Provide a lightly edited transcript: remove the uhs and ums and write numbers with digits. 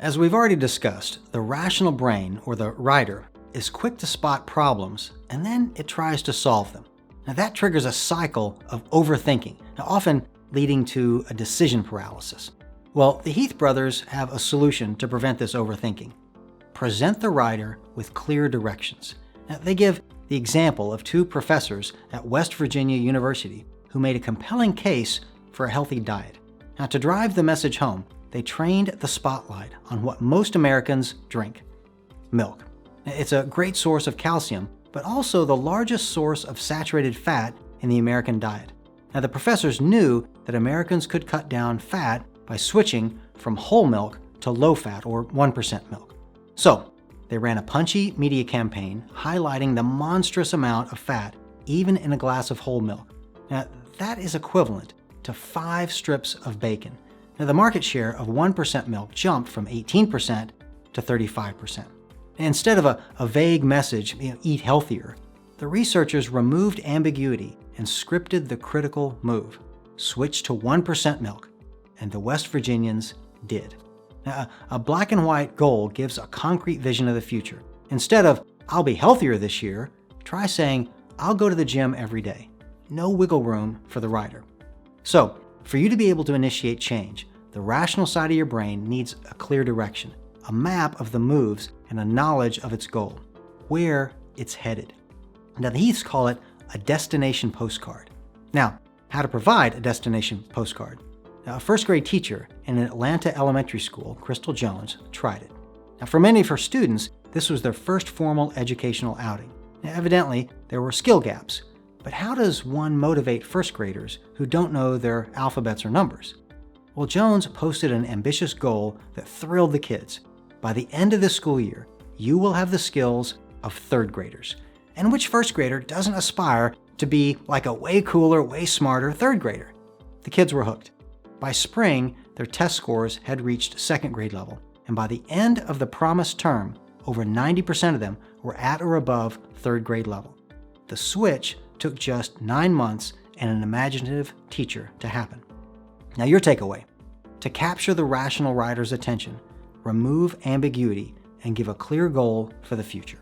As we've already discussed, the rational brain, or the rider, is quick to spot problems and then it tries to solve them. Now that triggers a cycle of overthinking, often leading to a decision paralysis. Well, the Heath brothers have a solution to prevent this overthinking. Present the rider with clear directions. Now, they give the example of two professors at West Virginia University who made a compelling case for a healthy diet. Now, to drive the message home, they trained the spotlight on what most Americans drink: milk. It's a great source of calcium, but also the largest source of saturated fat in the American diet. Now, the professors knew that Americans could cut down fat by switching from whole milk to low-fat or 1% milk. So, they ran a punchy media campaign highlighting the monstrous amount of fat even in a glass of whole milk. Now, that is equivalent to 5 strips of bacon. Now, the market share of 1% milk jumped from 18% to 35%. Instead of a vague message, eat healthier, the researchers removed ambiguity and scripted the critical move: switch to 1% milk, and the West Virginians did. Now, a black and white goal gives a concrete vision of the future. Instead of, "I'll be healthier this year," try saying, "I'll go to the gym every day." No wiggle room for the rider. So, for you to be able to initiate change, the rational side of your brain needs a clear direction, a map of the moves, and a knowledge of its goal, where it's headed. Now, the Heaths call it a destination postcard. Now, how to provide a destination postcard? Now, a first-grade teacher in an Atlanta elementary school, Crystal Jones, tried it. Now, for many of her students, this was their first formal educational outing. Now, evidently, there were skill gaps. But how does one motivate first graders who don't know their alphabets or numbers? Well, Jones posted an ambitious goal that thrilled the kids. By the end of this school year, you will have the skills of third graders. And which first grader doesn't aspire to be like a way cooler, way smarter third grader? The kids were hooked. By spring, their test scores had reached second grade level. And by the end of the promised term, over 90% of them were at or above third grade level. The switch took just 9 months and an imaginative teacher to happen. Now, your takeaway: to capture the rational rider's attention, remove ambiguity and give a clear goal for the future.